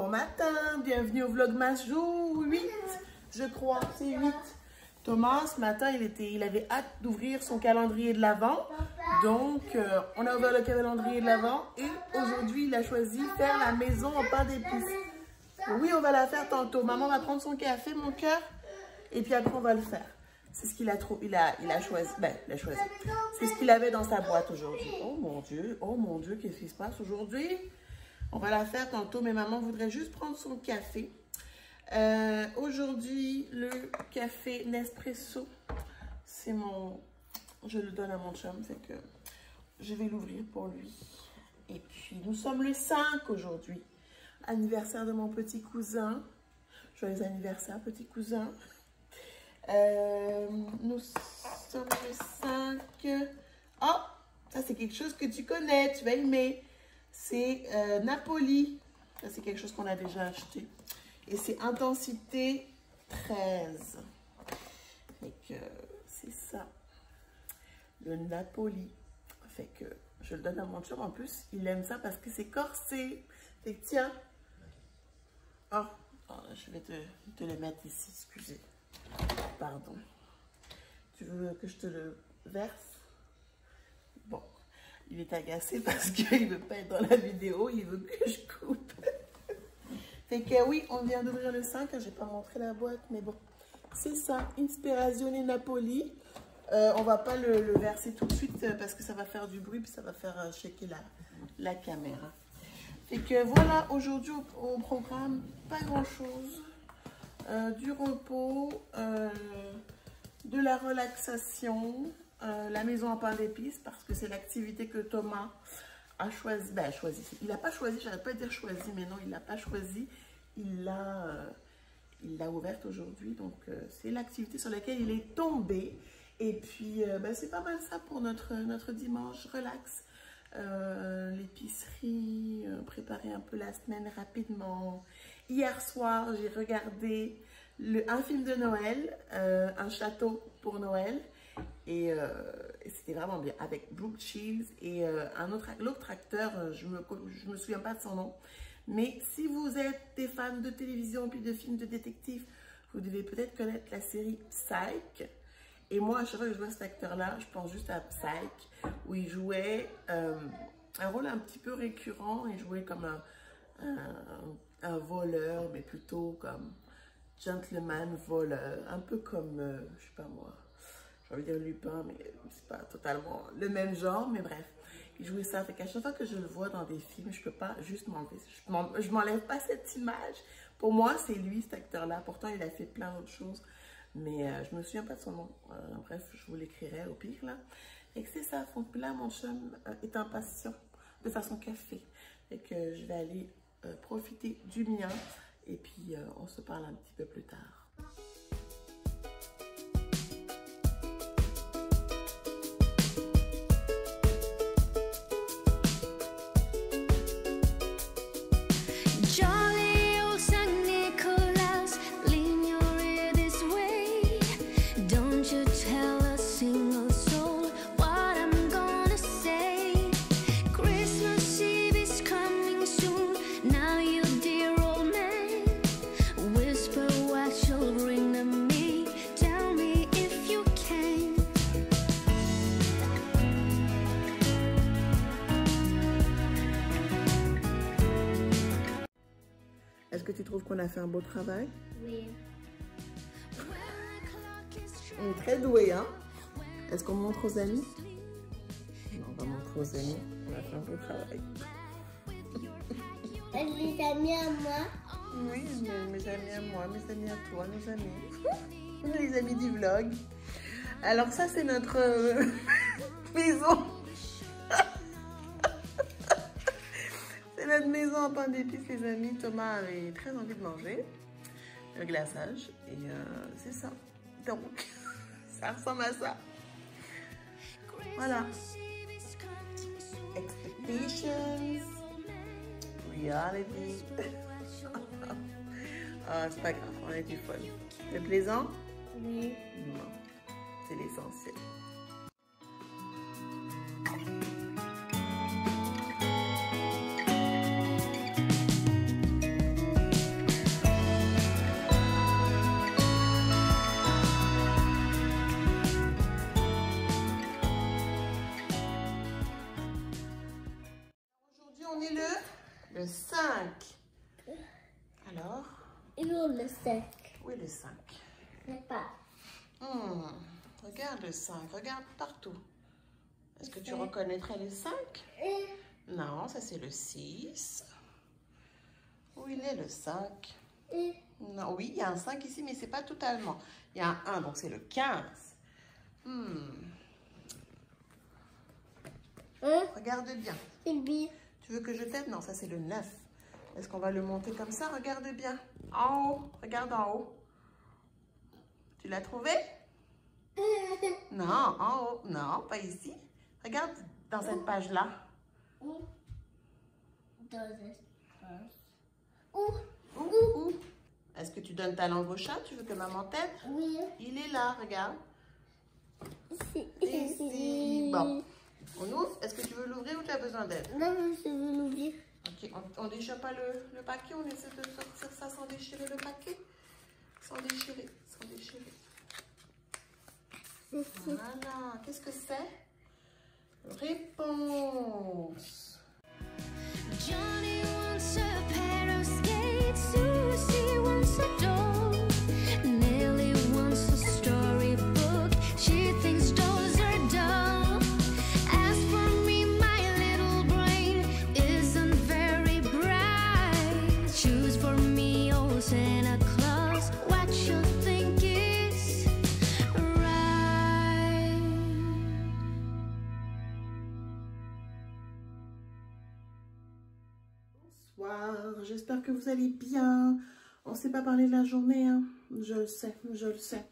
Bon matin, bienvenue au Vlogmas jour 8, je crois, c'est 8. Thomas, ce matin, il avait hâte d'ouvrir son calendrier de l'Avent. Donc, on a ouvert le calendrier de l'Avent et aujourd'hui, il a choisi faire la maison en pain d'épices. Oui, on va la faire tantôt. Maman va prendre son café, mon cœur, et puis après, on va le faire. C'est ce qu'il a choisi. Ben, il a choisi. C'est ce qu'il avait dans sa boîte aujourd'hui. Oh mon Dieu, qu'est-ce qui se passe aujourd'hui? On va la faire tantôt, mais maman voudrait juste prendre son café. Aujourd'hui, le café Nespresso, c'est mon... Je le donne à mon chum, fait que je vais l'ouvrir pour lui. Et puis, nous sommes le 5 aujourd'hui. Anniversaire de mon petit cousin. Joyeux anniversaire, petit cousin. Nous sommes le 5. Oh, ça c'est quelque chose que tu connais, tu vas aimer. C'est Napoli. Ça c'est quelque chose qu'on a déjà acheté. Et c'est intensité 13. Fait que c'est ça. Le Napoli. Fait que je le donne à mon chum. En plus, il aime ça parce que c'est corsé. Fait que tiens. Oh, je vais te le mettre ici, excusez. Pardon. Tu veux que je te le verse? Bon. Il est agacé parce qu'il ne veut pas être dans la vidéo. Il veut que je coupe. Fait que oui, on vient d'ouvrir le 5. Je n'ai pas montré la boîte, mais bon. C'est ça. Inspirazione Napoli. On va pas le verser tout de suite parce que ça va faire du bruit. Puis ça va faire shaker la caméra. Fait que voilà, aujourd'hui au programme, pas grand-chose. Du repos, de la relaxation, la maison en pain d'épices parce que c'est l'activité que Thomas a choisi. Ben, choisi. Il n'a pas choisi, j'arrête pas de dire choisi, mais non, il l'a pas choisi. Il l'a ouverte aujourd'hui. Donc, c'est l'activité sur laquelle il est tombé. Et puis, ben, c'est pas mal ça pour notre dimanche relax. L'épicerie, préparer un peu la semaine rapidement. Hier soir, j'ai regardé un film de Noël, Un château pour Noël. Et c'était vraiment bien, avec Brooke Shields et l'autre acteur, je me souviens pas de son nom. Mais si vous êtes des fans de télévision puis de films de détectives, vous devez peut-être connaître la série Psych. Et moi, à chaque fois que je vois cet acteur-là, je pense juste à Psych, où il jouait un rôle un petit peu récurrent. Il jouait comme un voleur, mais plutôt comme gentleman voleur. Un peu comme, je sais pas moi, j'ai envie de dire Lupin, mais c'est pas totalement le même genre. Mais bref, il jouait ça. Fait qu'à chaque fois que je le vois dans des films, je peux pas juste m'enlever. Je m'enlève pas cette image. Pour moi, c'est lui, cet acteur-là. Pourtant, il a fait plein d'autres choses. Mais je me souviens pas de son nom. Bref, je vous l'écrirai au pire là. Et que c'est ça. Donc là, mon chum est impatient de faire son café. Et que je vais aller profiter du mien. Et puis, on se parle un petit peu plus tard. Est-ce que tu trouves qu'on a fait un beau travail? Oui. On est très doués, hein? Est-ce qu'on montre aux amis? Non, on va montrer aux amis. On a fait un beau travail. Les amis à moi. Oui, mes amis à moi, mes amis à toi, nos amis. Les amis du vlog. Alors ça, c'est notre maison. C'est notre maison en pain d'épices, les amis. Thomas avait très envie de manger le glaçage. Et c'est ça. Donc, ça ressemble à ça. Voilà. Expectations. Reality. Ah, c'est pas grave, on a du fun. C'est plaisant? Oui. Non, c'est l'essentiel. Le 5. Alors? Et où le 5? Oui, le 5. Je sais pas. Regarde le 5. Regarde partout. Est-ce que tu reconnaîtrais le 5? Non, ça c'est le 6. Où il est le 5? Non, oui, il y a un 5 ici, mais c'est pas totalement. Il y a un 1, donc c'est le 15. Regarde bien. C'est bien. Tu veux que je t'aide? Non, ça c'est le 9. Est-ce qu'on va le monter comme ça? Regarde bien. En haut. Regarde en haut. Tu l'as trouvé? Non, en haut. Non, pas ici. Regarde dans cette page-là. Où? Dans l'espace. Où? Où? Est-ce que tu donnes ta langue au chat? Tu veux que maman t'aide? Oui. Il est là, regarde. Ici. Ici. Bon. On ouvre? Est-ce que tu veux l'ouvrir ou tu as besoin d'aide? Non, je veux l'ouvrir. Ok, on déchire pas le paquet, on essaie de sortir ça sans déchirer le paquet. Sans déchirer, sans déchirer. Voilà, qu'est-ce que c'est? Réponse. Johnny wants a pair of skates, Susie wants a doll, Nellie wants a storybook, she thinks dolls are dull. As for me, my little brain isn't very bright. Choose for me, oh Santa Claus, what you think is right. Bonsoir, j'espère que vous allez bien. On ne s'est pas parlé de la journée, hein. Je le sais, je le sais.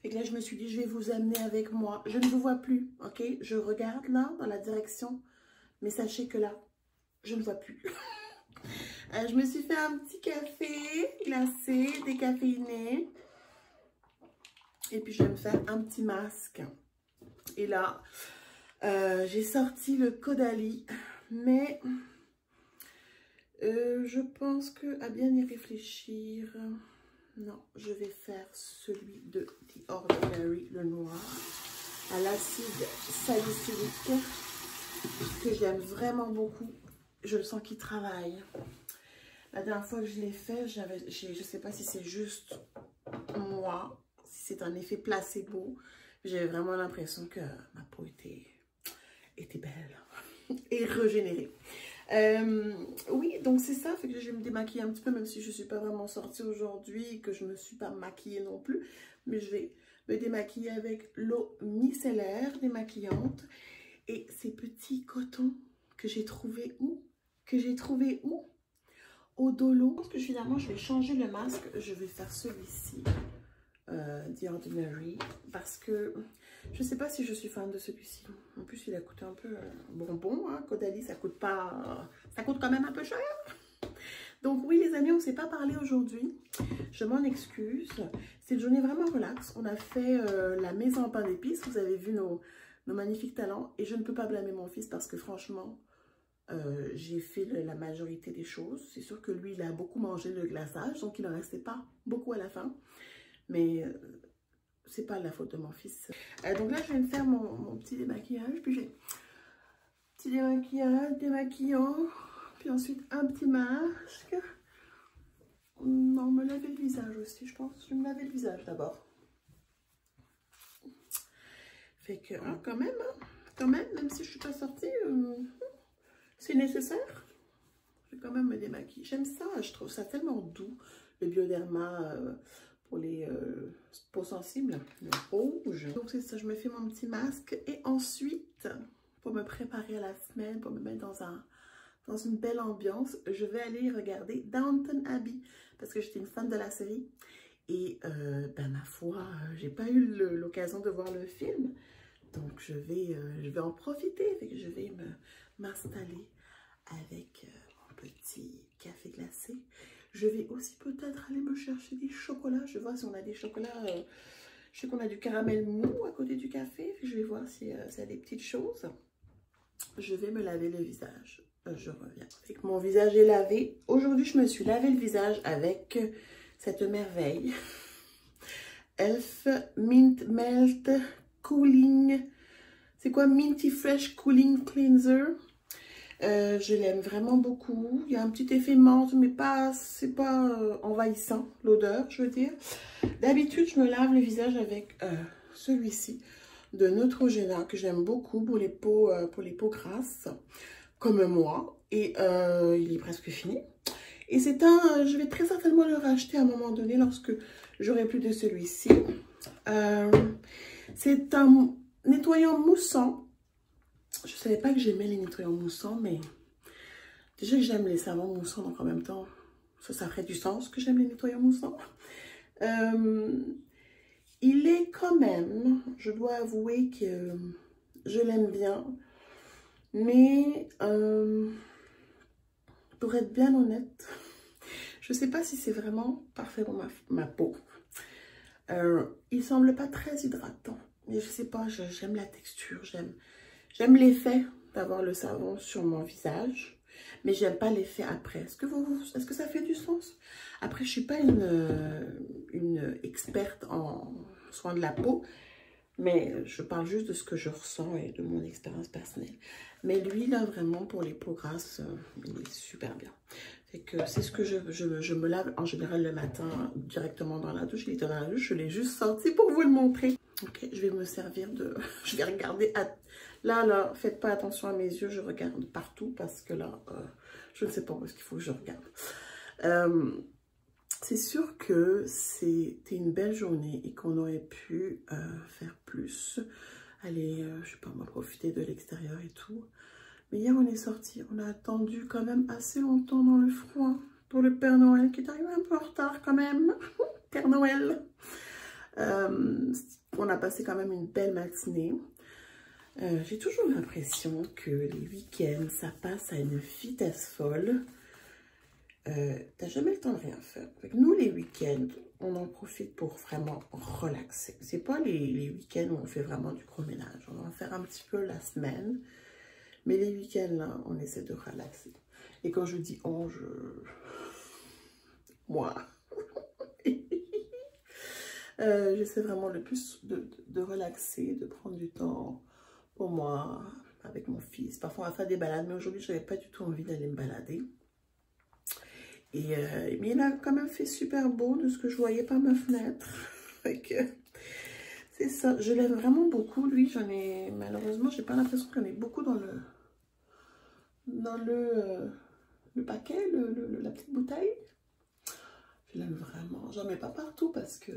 Et là, je me suis dit, je vais vous amener avec moi. Je ne vous vois plus, ok? Je regarde là, dans la direction, mais sachez que là, je ne vois plus. Je me suis fait un petit café glacé, décaféiné. Et puis, je vais me faire un petit masque. Et là, j'ai sorti le Caudalie, mais... je pense que, à bien y réfléchir, non, je vais faire celui de The Ordinary, le noir, à l'acide salicylique, que j'aime vraiment beaucoup. Je le sens qu'il travaille. La dernière fois que je l'ai fait, je ne sais pas si c'est juste moi, si c'est un effet placebo. J'avais vraiment l'impression que ma peau était belle et régénérée. Oui, donc c'est ça, fait que je vais me démaquiller un petit peu, même si je ne suis pas vraiment sortie aujourd'hui et que je ne me suis pas maquillée non plus. Mais je vais me démaquiller avec l'eau micellaire démaquillante et ces petits cotons que j'ai trouvé où? Au Dolo. Je pense que finalement, je vais changer le masque. Je vais faire celui-ci, The Ordinary, parce que je ne sais pas si je suis fan de celui-ci. En plus, il a coûté un peu bonbon, hein. Caudalie, ça coûte pas, ça coûte quand même un peu cher. Donc oui, les amis, on ne s'est pas parlé aujourd'hui. Je m'en excuse. C'est une journée vraiment relax. On a fait la maison en pain d'épices. Vous avez vu nos magnifiques talents. Et je ne peux pas blâmer mon fils parce que franchement, j'ai fait la majorité des choses. C'est sûr que lui, il a beaucoup mangé le glaçage. Donc, il n'en restait pas beaucoup à la fin. Mais... c'est pas la faute de mon fils. Donc là, je vais me faire mon petit démaquillage. Puis j'ai petit démaquillage, démaquillant. Puis ensuite, un petit masque. Non, me laver le visage aussi, je pense. Je vais me laver le visage d'abord. Fait que, hein, quand même, même si je suis pas sortie, c'est nécessaire. Je vais quand même me démaquiller. J'aime ça, je trouve ça tellement doux, le Bioderma... pour les peaux sensibles, le rouge. Donc c'est ça, je me fais mon petit masque. Et ensuite, pour me préparer à la semaine, pour me mettre dans une belle ambiance, je vais aller regarder Downton Abbey. Parce que j'étais une fan de la série. Et ben ma foi, j'ai pas eu l'occasion de voir le film. Donc je vais en profiter. Fait que je vais m'installer avec mon petit café glacé. Je vais aussi peut-être aller me chercher des chocolats. Je vais voir si on a des chocolats. Je sais qu'on a du caramel mou à côté du café. Je vais voir s'il y a des petites choses. Je vais me laver le visage. Je reviens. Avec mon visage est lavé. Aujourd'hui, je me suis lavé le visage avec cette merveille. Elf Mint Melt Cooling. C'est quoi? Minty Fresh Cooling Cleanser. Je l'aime vraiment beaucoup. Il y a un petit effet menthe, mais c'est pas envahissant, l'odeur, je veux dire. D'habitude, je me lave le visage avec celui-ci de Neutrogena, que j'aime beaucoup pour les peaux grasses, comme moi. Et il est presque fini. Et c'est je vais très certainement le racheter à un moment donné lorsque j'aurai plus de celui-ci. C'est un nettoyant moussant. Je ne savais pas que j'aimais les nettoyants moussants, mais déjà que j'aime les savons moussants, donc en même temps, ça ferait du sens que j'aime les nettoyants moussants. Il est quand même, je dois avouer que je l'aime bien, mais pour être bien honnête, je ne sais pas si c'est vraiment parfait pour ma peau. Il semble pas très hydratant, mais je sais pas, j'aime la texture, j'aime l'effet d'avoir le savon sur mon visage, mais j'aime pas l'effet après. Est-ce que ça fait du sens? Après, je suis pas une experte en soins de la peau, mais je parle juste de ce que je ressens et de mon expérience personnelle. Mais lui, là, vraiment, pour les peaux grasses, il est super bien. C'est ce que je me lave en général le matin directement dans la douche. Il était dans la douche, je l'ai juste sorti pour vous le montrer. Ok, je vais me servir de... Je vais regarder... Là, faites pas attention à mes yeux, je regarde partout parce que là, je ne sais pas où est-ce qu'il faut que je regarde. C'est sûr que c'était une belle journée et qu'on aurait pu faire plus. Aller, je sais pas moi, profiter de l'extérieur et tout. Mais hier, on est sorti. On a attendu quand même assez longtemps dans le froid pour le Père Noël qui est arrivé un peu en retard quand même. Père Noël. On a passé quand même une belle matinée. J'ai toujours l'impression que les week-ends, ça passe à une vitesse folle. T'as jamais le temps de rien faire. Nous, les week-ends, on en profite pour vraiment relaxer. C'est pas les week-ends où on fait vraiment du gros ménage. On va en faire un petit peu la semaine. Mais les week-ends, là, on essaie de relaxer. Et quand je dis on, moi, j'essaie vraiment le plus de relaxer, de prendre du temps pour moi, avec mon fils. Parfois, on va faire des balades, mais aujourd'hui, je n'avais pas du tout envie d'aller me balader. Mais il a quand même fait super beau de ce que je voyais par ma fenêtre. C'est ça, je l'aime vraiment beaucoup. Lui, malheureusement, j'ai pas l'impression qu'il y en ait beaucoup dans le paquet, la petite bouteille. Je l'aime vraiment. J'en mets pas partout parce que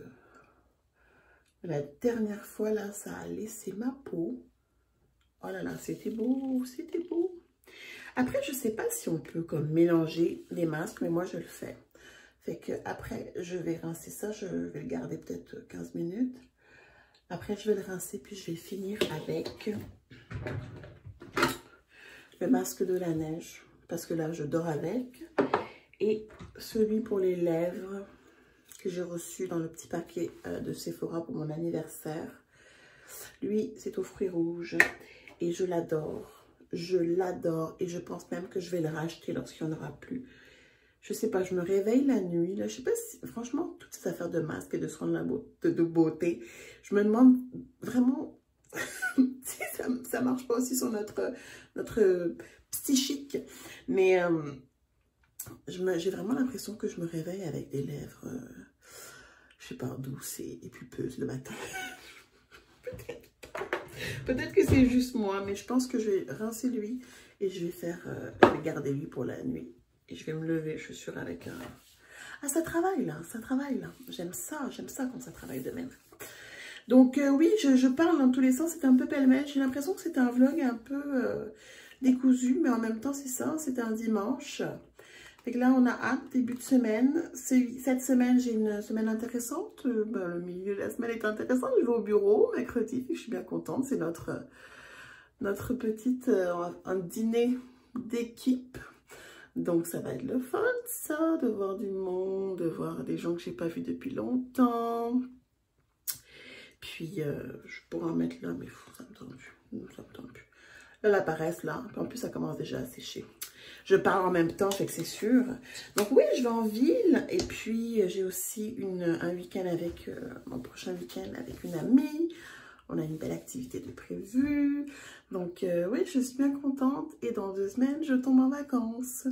la dernière fois, là, ça a laissé ma peau. Oh là là, c'était beau, c'était beau. Après, je sais pas si on peut comme mélanger les masques, mais moi, je le fais. Fait que après, je vais rincer ça. Je vais le garder peut-être 15 minutes. Après, je vais le rincer, puis je vais finir avec le masque de la neige, parce que là, je dors avec. Et celui pour les lèvres que j'ai reçu dans le petit paquet de Sephora pour mon anniversaire. Lui, c'est aux fruits rouges et je l'adore. Je l'adore et je pense même que je vais le racheter lorsqu'il n'y en aura plus. Je sais pas, je me réveille la nuit, là, je sais pas si, franchement, toutes ces affaires de masque et de soins de beauté, je me demande vraiment si ça marche pas aussi sur notre psychique. Mais j'ai vraiment l'impression que je me réveille avec des lèvres, je sais pas, douces et pulpeuses le matin. Peut-être que c'est juste moi, mais je pense que je vais rincer lui et je vais garder lui pour la nuit. Et je vais me lever, je suis sûre, avec un... Ah, ça travaille là, ça travaille là. J'aime ça quand ça travaille de même. Donc oui, je parle dans tous les sens, c'est un peu pêle-mêle. J'ai l'impression que c'était un vlog un peu décousu, mais en même temps c'est ça, c'était un dimanche. Fait que là on a hâte, début de semaine. Cette semaine j'ai une semaine intéressante. Le milieu de la semaine est intéressant, je vais au bureau mercredi, je suis bien contente. C'est notre petite un dîner d'équipe. Donc ça va être le fun ça, de voir du monde, de voir des gens que j'ai pas vus depuis longtemps. Puis je pourrais en mettre là, mais ça me tente plus. Ça me tente plus. Là, la paresse là, en plus ça commence déjà à sécher. Je pars en même temps, fait que c'est sûr. Donc oui, je vais en ville. Et puis j'ai aussi un week-end avec, mon prochain week-end avec une amie. On a une belle activité de prévue. Donc, oui, je suis bien contente. Et dans 2 semaines, je tombe en vacances.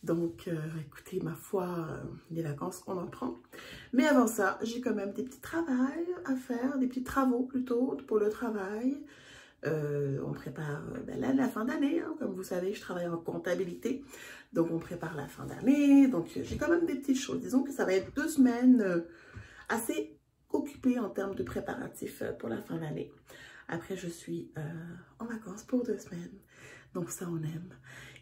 Donc, écoutez, ma foi, les vacances, on en prend. Mais avant ça, j'ai quand même des petits travails à faire, des petits travaux plutôt pour le travail. On prépare la fin d'année, hein. Comme vous savez, je travaille en comptabilité. Donc, on prépare la fin d'année. Donc, j'ai quand même des petites choses. Disons que ça va être 2 semaines assez occupée en termes de préparatifs pour la fin d'année. Après, je suis en vacances pour 2 semaines. Donc ça, on aime.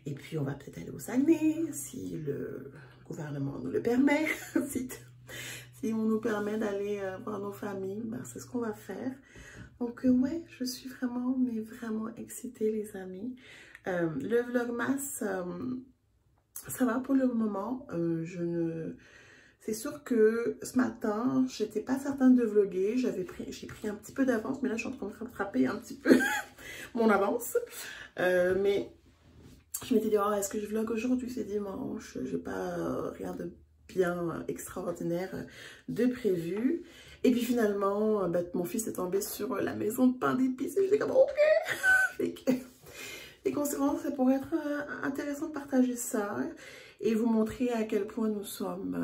Et puis, on va peut-être aller au Saguenay, si le gouvernement nous le permet. si on nous permet d'aller voir nos familles, ben, c'est ce qu'on va faire. Donc, ouais, je suis vraiment, mais vraiment excitée, les amis. Le Vlogmas, ça va pour le moment. C'est sûr que ce matin, j'étais pas certaine de vlogger. J'ai pris un petit peu d'avance, mais là, je suis en train de rattraper un petit peu mon avance. Mais je m'étais dit, oh, est-ce que je vlog aujourd'hui? C'est dimanche. J'ai pas rien de bien extraordinaire de prévu. Et puis finalement, mon fils est tombé sur la maison de pain d'épices. Et j'étais comme, ok. Et conséquemment, ça pourrait être intéressant de partager ça et vous montrer à quel point nous sommes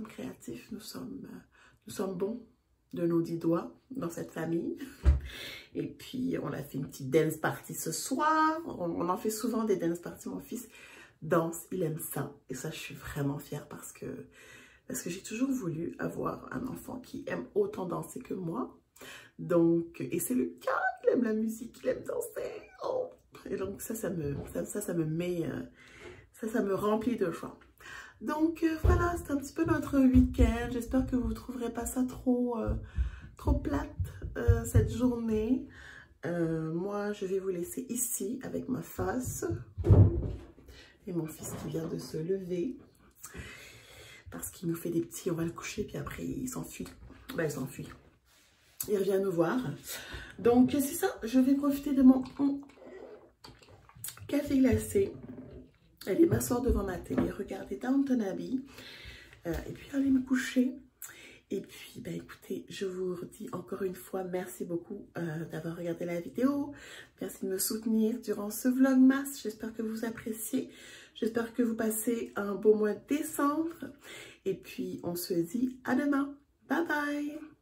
créatifs, nous sommes bons de nos 10 doigts dans cette famille. Et puis, on a fait une petite dance party ce soir. On en fait souvent des dance parties. Mon fils danse, il aime ça. Et ça, je suis vraiment fière parce que j'ai toujours voulu avoir un enfant qui aime autant danser que moi. Donc, et c'est le cas, il aime la musique, il aime danser. Oh. Et donc, ça me remplit de joie. Donc, voilà, c'est un petit peu notre week-end. J'espère que vous ne trouverez pas ça trop plate, cette journée. Moi, je vais vous laisser ici avec ma face. Et mon fils qui vient de se lever. Parce qu'il nous fait des petits, on va le coucher, puis après, il s'enfuit. Ben, il s'enfuit. Il revient nous voir. Donc, c'est ça. Je vais profiter de mon café glacé. Aller m'asseoir devant ma télé, regarder Downton Abbey. Et puis aller me coucher. Et puis, ben écoutez, je vous redis encore une fois, merci beaucoup d'avoir regardé la vidéo. Merci de me soutenir durant ce vlogmas. J'espère que vous appréciez. J'espère que vous passez un beau mois de décembre. Et puis, on se dit à demain. Bye bye!